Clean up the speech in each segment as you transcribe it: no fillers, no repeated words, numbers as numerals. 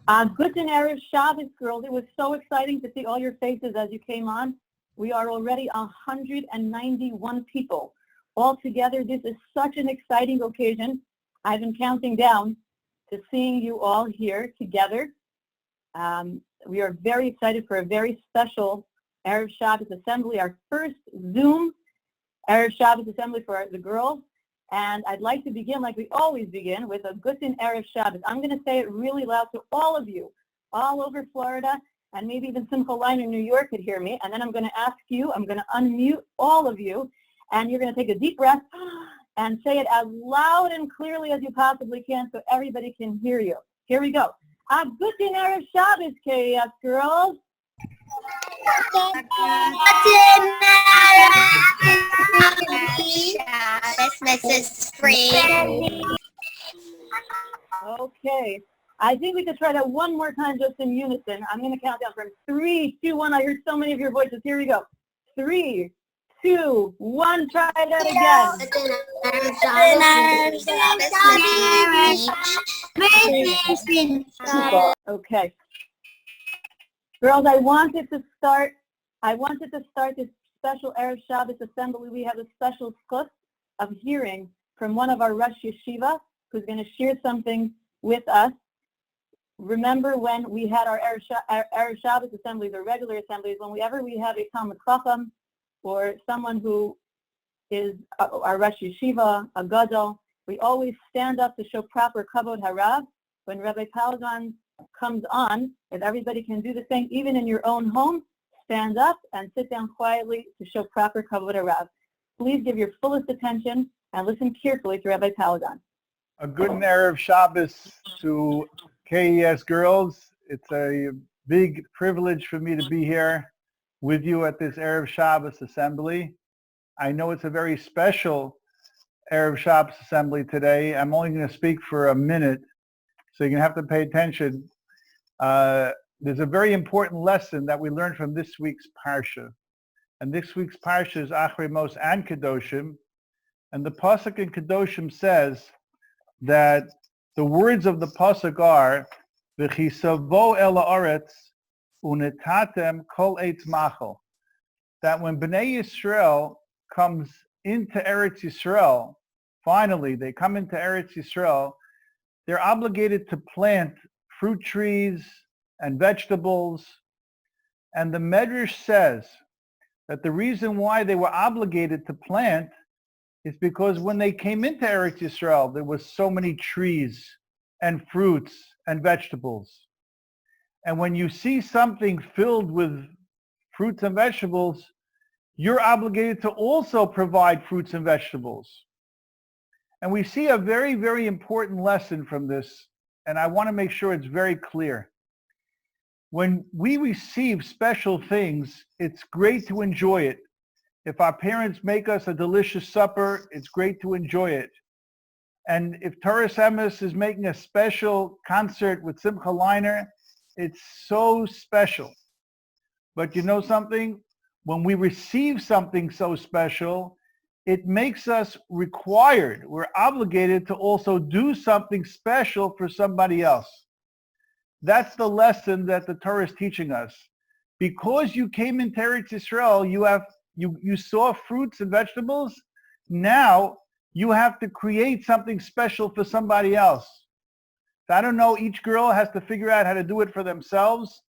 Guten Erev Shabbos, girls. It was so exciting to see all your faces as you came on. We are already 191 people. All together, this is such an exciting occasion. I've been counting down to seeing you all here together. We are very excited for a very special Erev Shabbos assembly, our first Zoom Erev Shabbos assembly for the girls. And I'd like to begin, like we always begin, with a Guten Erev Shabbos. I'm going to say it really loud so all of you, all over Florida, and maybe even Simcha Leiner in New York could hear me. And then I'm going to ask you, I'm going to unmute all of you, and you're going to take a deep breath and say it as loud and clearly as you possibly can so everybody can hear you. Here we go. Guten Erev Shabbos, KES girls. Mrs. Spring. Okay. I think we could try that one more time just in unison. I'm going to count down from 3, 2, 1. I heard so many of your voices. Here we go. 3, 2, 1. Try that again. Okay. Girls, I wanted to start this special Erev Shabbos assembly. We have a special zchus of hearing from one of our Rosh Yeshiva who's going to share something with us. Remember when we had our Erev Shabbos assemblies or regular assemblies, whenever we have a Talmid Chacham or someone who is our Rosh Yeshiva, a Gadol, we always stand up to show proper Kavod Harav. When Rabbi Calgon comes on, if everybody can do the same, even in your own home, stand up and sit down quietly to show proper Kavod Harav. Please give your fullest attention and listen carefully to Rabbi Calgon. A good Erev Shabbos to KES girls. It's a big privilege for me to be here with you at this Erev Shabbos assembly. I know it's a very special Erev Shabbos assembly today. I'm only going to speak for a minute, so you're going to have to pay attention. There's a very important lesson that we learned from this week's Parsha. And this week's Parsha is Achrei Mos and Kedoshim. And the Pasuk in Kedoshim says that the words of the Pasuk are, V'chisavo el haaretz unetatem kol eitz machal. That when Bnei Yisrael comes into Eretz Yisrael, finally they come into Eretz Yisrael, they're obligated to plant fruit trees and vegetables. And the Medrash says that the reason why they were obligated to plant is because when they came into Eretz Yisrael, there was so many trees and fruits and vegetables. And when you see something filled with fruits and vegetables, you're obligated to also provide fruits and vegetables. And we see a very, very important lesson from this, and I want to make sure it's very clear. When we receive special things, it's great to enjoy it. If our parents make us a delicious supper, it's great to enjoy it. And if Torah Emes is making a special concert with Simcha Leiner, it's so special. But you know something? When we receive something so special, it makes us required, we're obligated to also do something special for somebody else. That's the lesson that the Torah is teaching us. Because you came into Eretz Yisrael, you saw fruits and vegetables, now you have to create something special for somebody else. So I don't know, each girl has to figure out how to do it for themselves.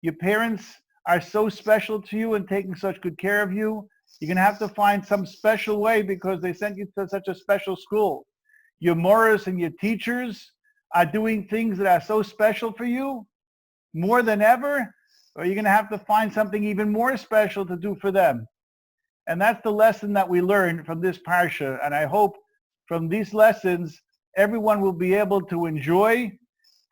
Your parents are so special to you and taking such good care of you. You're going to have to find some special way because they sent you to such a special school. Your moras and your teachers are doing things that are so special for you more than ever, or you're going to have to find something even more special to do for them. And that's the lesson that we learned from this parsha. And I hope from these lessons, everyone will be able to enjoy,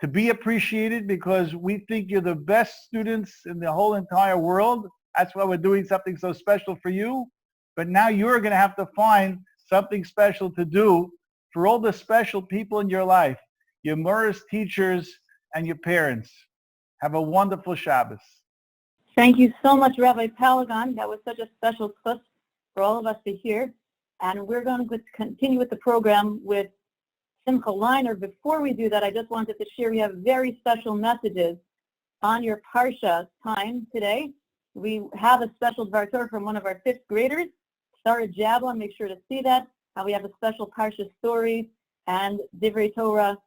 to be appreciated, because we think you're the best students in the whole entire world. That's why we're doing something so special for you. But now you're going to have to find something special to do for all the special people in your life, your moras, teachers, and your parents. Have a wonderful Shabbos. Thank you so much, Rabbi Calgon. That was such a special zchus for all of us to hear. And we're going to continue with the program with Simcha Leiner. Before we do that, I just wanted to share we have very special messages on your Parsha time today. We have a special Dvar Torah from one of our fifth graders, Sarah Jablon. Make sure to see that. We have a special Parsha story and Divrei Torah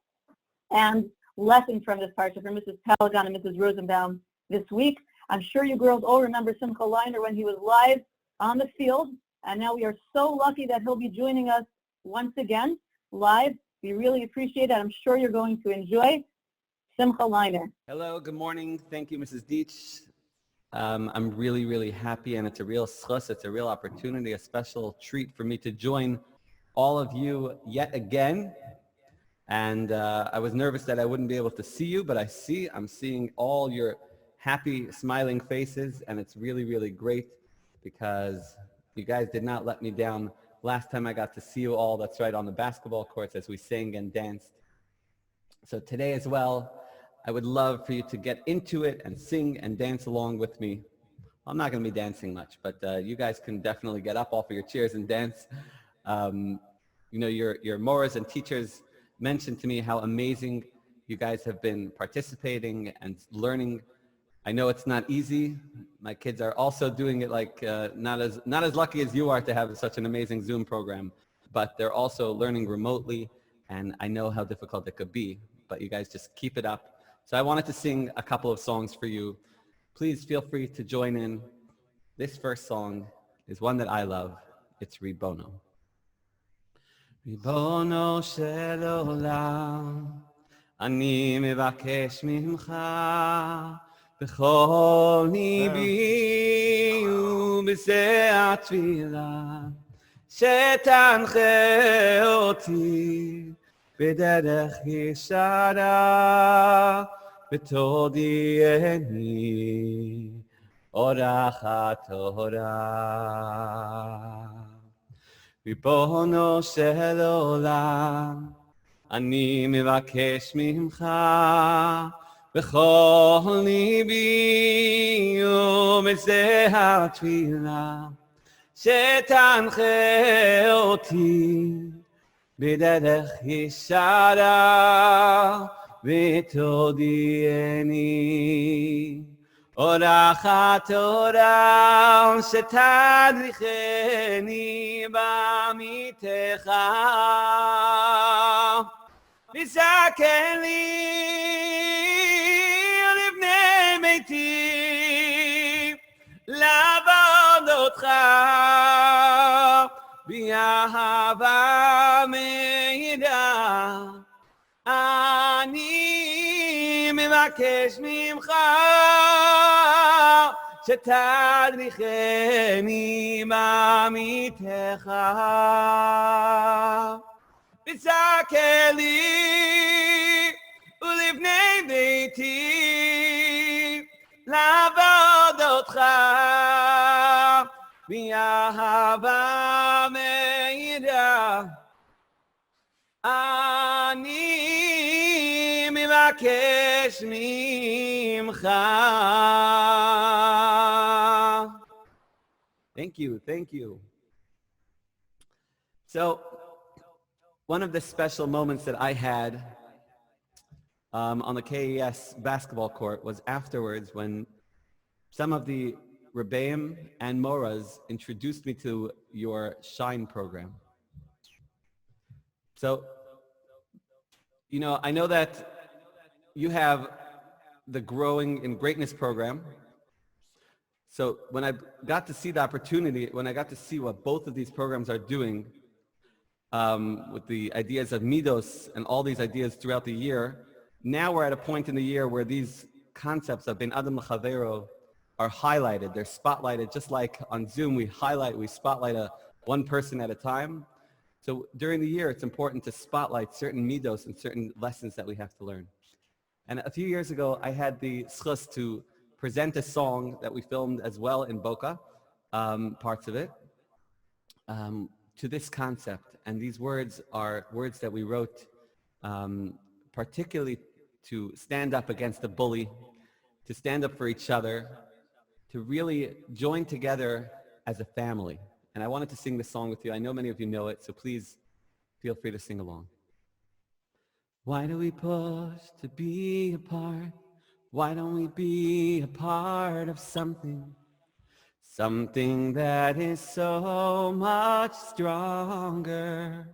and lessons from this Parsha from Mrs. Calgon and Mrs. Rosenbaum this week. I'm sure you girls all remember Simcha Leiner when he was live on the field, and now we are so lucky that he'll be joining us once again live. We really appreciate it. I'm sure you're going to enjoy Simcha Leiner. Hello, good morning. Thank you, Mrs. Dietz. I'm really, really happy, and it's a real schus, it's a real opportunity, a special treat for me to join all of you yet again. And I was nervous that I wouldn't be able to see you, but I'm seeing all your happy, smiling faces, and it's really, really great because you guys did not let me down last time I got to see you all, that's right, on the basketball courts as we sang and danced. So today as well, I would love for you to get into it and sing and dance along with me. I'm not going to be dancing much, but you guys can definitely get up off of your chairs and dance. Your moras and teachers mentioned to me how amazing you guys have been participating and learning. I know it's not easy. My kids are also doing it like not as lucky as you are to have such an amazing Zoom program, but they're also learning remotely, and I know how difficult it could be, but you guys just keep it up. So I wanted to sing a couple of songs for you. Please feel free to join in. This first song is one that I love. It's Ribono. Ribono shel olam, ani mevakesh mimcha, b'chol libi u'b'zeh atfilah, shetanche oti b'derech yeshara, v'todieni orach haTorah. ריבונו של עולם, אני מבקש ממך בכל ליבי ובזה התפילה, שתנחה אותי בדרך ישרה ותודיעני אורח התורה שתדריכני בעמיתך וזכן לי ולבני ביתי לעבוד אותך באהבה מהירה. אני מבקש ממך שתדריכני בעמיתך וזכן לי ולבני ביתי לעבוד אותך באהבה מהירה. אני מבקש ממך. Thank you. So, one of the special moments that I had on the KES basketball court was afterwards when some of the Rebbeim and Moras introduced me to your Shine program. So, I know that you have the Growing in Greatness program. So when I got to see the opportunity, when I got to see what both of these programs are doing with the ideas of Midos and all these ideas throughout the year, now we're at a point in the year where these concepts of Ben Adam L'Chavero are highlighted. They're spotlighted, just like on Zoom we spotlight one person at a time. So during the year, it's important to spotlight certain midos and certain lessons that we have to learn. And a few years ago, I had the schus to present a song that we filmed as well in Boca, parts of it, to this concept. And these words are words that we wrote particularly to stand up against the bully, to stand up for each other, to really join together as a family. And I wanted to sing this song with you. I know many of you know it, so please feel free to sing along. Why do we push to be apart? Why don't we be a part of something? Something that is so much stronger.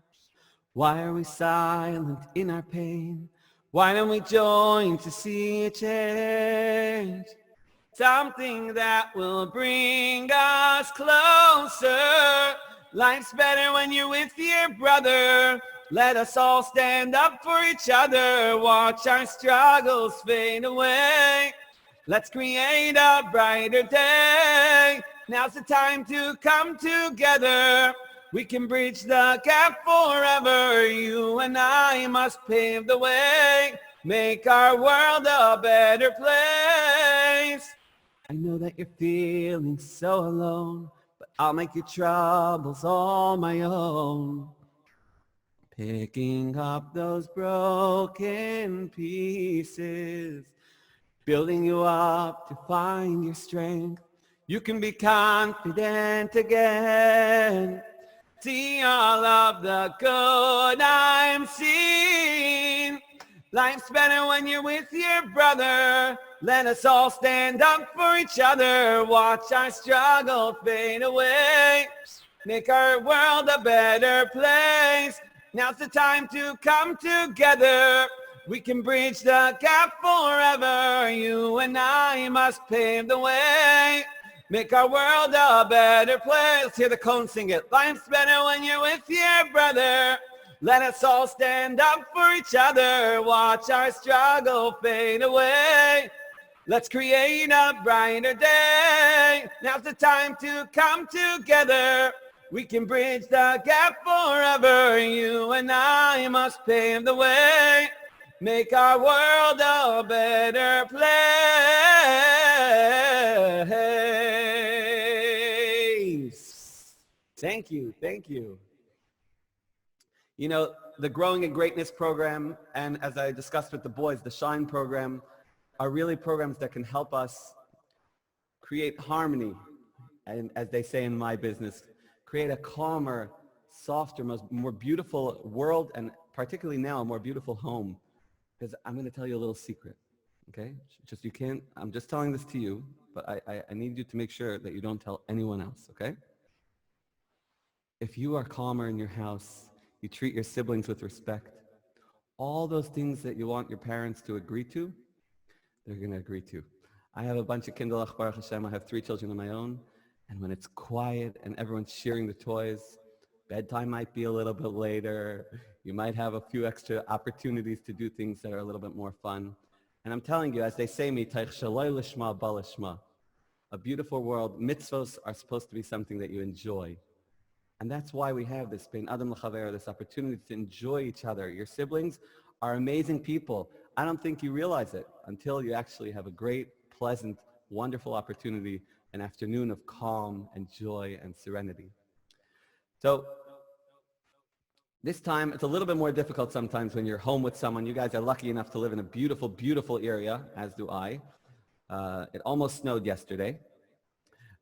Why are we silent in our pain? Why don't we join to see a change? Something that will bring us closer. Life's better when you're with your brother. Let us all stand up for each other. Watch our struggles fade away. Let's create a brighter day. Now's the time to come together. We can bridge the gap forever. You and I must pave the way. Make our world a better place. I know that you're feeling so alone, but I'll make your troubles all my own. Picking up those broken pieces, building you up to find your strength. You can be confident again. See all of the good I'm seeing. Life's better when you're with your brother. Let us all stand up for each other. Watch our struggle fade away. Make our world a better place. Now's the time to come together. We can bridge the gap forever. You and I must pave the way. Make our world a better place. Let's hear the cone sing it. Life's better when you're with your brother. Let us all stand up for each other. Watch our struggle fade away. Let's create a brighter day. Now's the time to come together. We can bridge the gap forever. You and I must pave the way. Make our world a better place. Thank you, thank you. You know, the Growing in Greatness program, and as I discussed with the boys, the Shine program, are really programs that can help us create harmony, and as they say in my business, create a calmer, softer, more beautiful world, and particularly now, a more beautiful home. Because I'm going to tell you a little secret, okay? Just you can't, I'm just telling this to you, but I need you to make sure that you don't tell anyone else, okay? If you are calmer in your house, you treat your siblings with respect, all those things that you want your parents to agree to, they're going to agree to. I have a bunch of Kindlech, Baruch Hashem. I have 3 children of my own. And when it's quiet and everyone's sharing the toys, bedtime might be a little bit later. You might have a few extra opportunities to do things that are a little bit more fun. And I'm telling you, as they say me, Taich Shaloi Lishma Balishma, a beautiful world, mitzvos are supposed to be something that you enjoy. And that's why we have this Bein Adam L'Chaver, this opportunity to enjoy each other. Your siblings are amazing people. I don't think you realize it until you actually have a great, pleasant, wonderful opportunity, an afternoon of calm and joy and serenity. So this time, it's a little bit more difficult sometimes when you're home with someone. You guys are lucky enough to live in a beautiful, beautiful area, as do I. It almost snowed yesterday.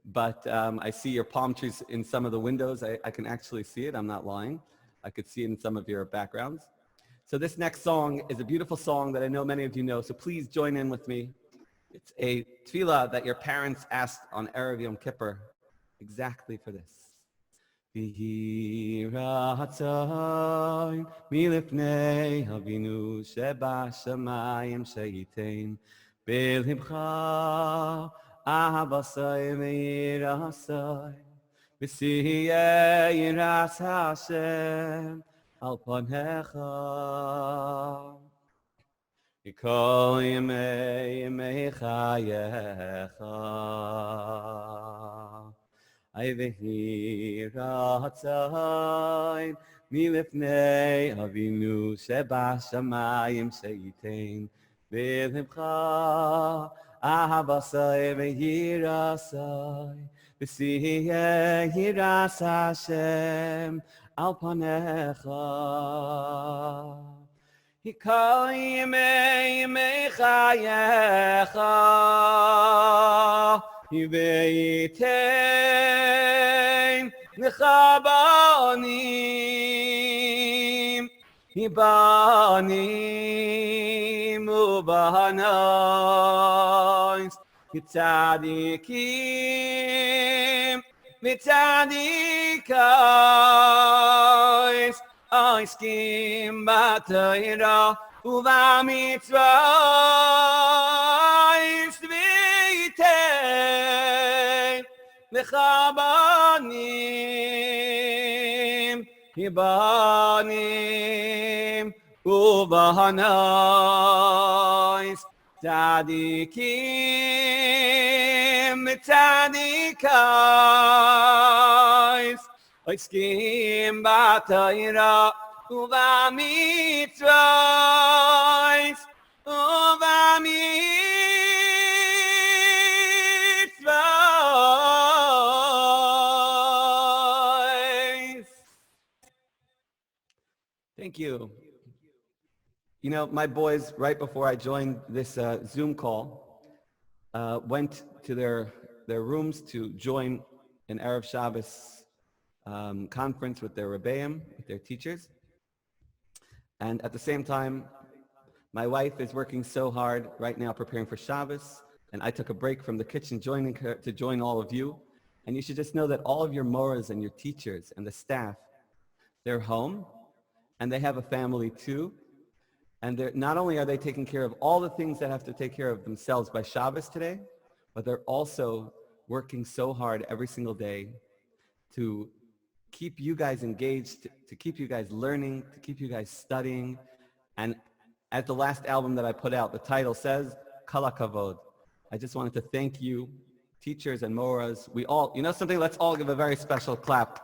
But I see your palm trees in some of the windows. I can actually see it. I'm not lying. I could see it in some of your backgrounds. So this next song is a beautiful song that I know many of you know. So please join in with me. It's a tefillah that your parents asked on Erev Yom Kippur exactly for this. Vihi ratzon milifnei Avinu sheba shamayim sheyitain belibcha ahavasai ve'irasai v'siyeh yiras Hashem al panecha Yikol yemei chayecha Ay vehi ratzon milifnei Avinu sheba shamayim sheyitain belibcha ahavasai ve'yirasai v'siyeh yiras Hashem al panecha Yikol yemei chayecha Yiveitein lecha banim Ibanim ubanos, Tzadikim, Tzadikos, Oiskim b'Torah u'b'mitzvos, v'yitein lechabanim, Ibanim ubanos, Tzadikim, Tzadikos, Oiskim b'Torah u'b'mitzvos, u'b'mitzvos. Thank you. You know, my boys, right before I joined this Zoom call, went to their rooms to join an Erev Shabbos conference with their Rebbeim, with their teachers. And at the same time, my wife is working so hard right now preparing for Shabbos, and I took a break from the kitchen joining her to join all of you. And you should just know that all of your moras and your teachers and the staff, they're home, and they have a family too. And not only are they taking care of all the things that have to take care of themselves by Shabbos today, but they're also working so hard every single day to keep you guys engaged, to keep you guys learning, to keep you guys studying. And as the last album that I put out, the title says, Kala Kavod. I just wanted to thank you, teachers and moras. We all, you know something, let's all give a very special clap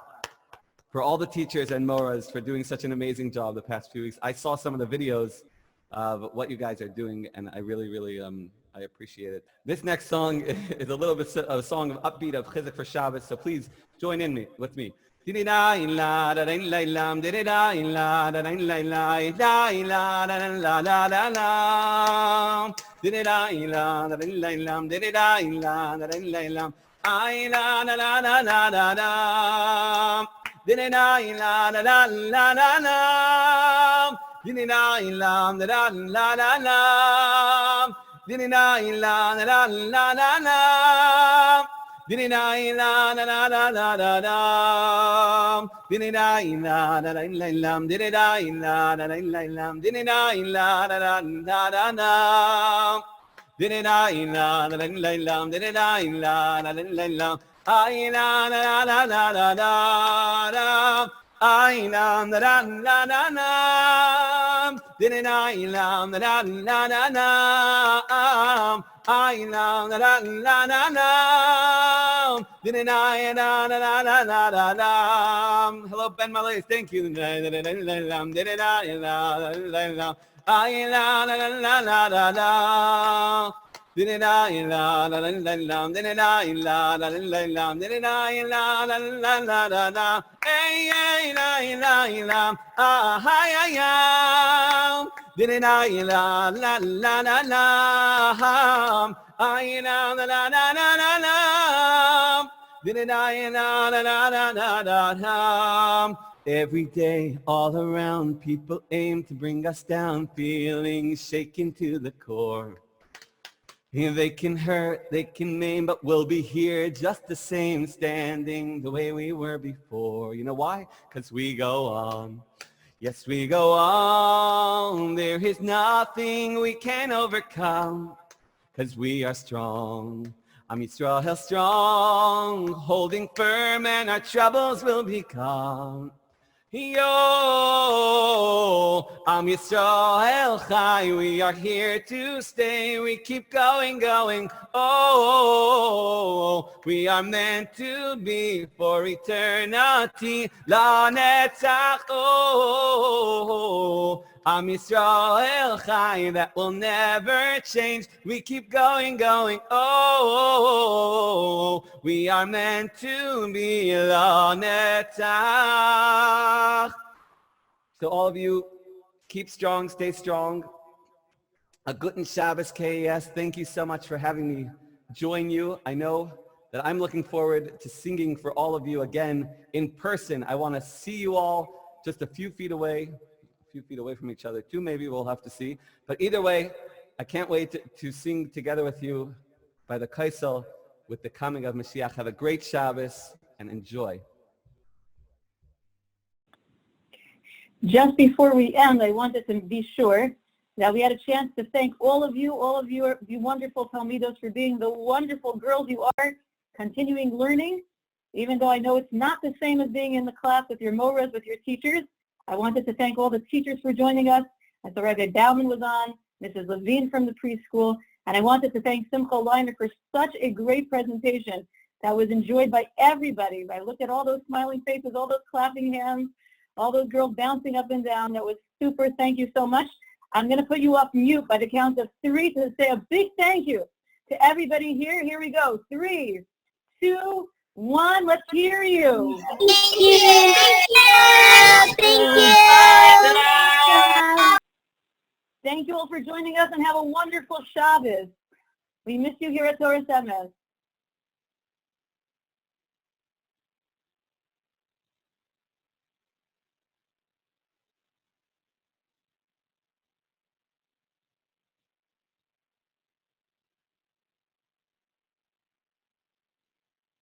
for all the teachers and moras for doing such an amazing job the past few weeks. I saw some of the videos of what you guys are doing, and I really, I appreciate it. This next song is a little bit of a song of upbeat of Chizuk for Shabbos, so please join in with me. Hello, Ben Malays. Thank you. Every day, all around, people aim to bring us down, feelings shaken to the core. They can hurt, they can maim, but we'll be here just the same, standing the way we were before. You know why? 'Cause we go on. Yes, we go on. There is nothing we can overcome, 'cause we are strong. Am Yisrael strong, holding firm, and our troubles will be calm. Yo, Am Yisrael Chai, we are here to stay. We keep going. Oh, we are meant to be for eternity. La Netzach, oh, Am Yisrael Chai, that will never change. We keep going. Oh, we are meant to be La Netzach. So all of you, keep strong, stay strong. A Guten Shabbos, KES. Thank you so much for having me join you. I know that I'm looking forward to singing for all of you again in person. I want to see you all just a few feet away, few feet away from each other too, maybe we'll have to see. But either way, I can't wait to sing together with you by the KES with the coming of Mashiach. Have a great Shabbos and enjoy. Just before we end, I wanted to be sure that we had a chance to thank all of you wonderful Talmidos for being the wonderful girls you are, continuing learning. Even though I know it's not the same as being in the class with your moras, with your teachers. I wanted to thank all the teachers for joining us. I saw Rabbi Bauman was on, Mrs. Levine from the preschool, and I wanted to thank Simcha Leiner for such a great presentation that was enjoyed by everybody. I looked at all those smiling faces, all those clapping hands, all those girls bouncing up and down. That was super. Thank you so much. I'm going to put you off mute by the count of 3 to say a big thank you to everybody here. Here we go. 3, 2, 1. Let's hear you. Thank you. Thank you. Thank you all for joining us and have a wonderful Shabbos. We miss you here at Torah Semes.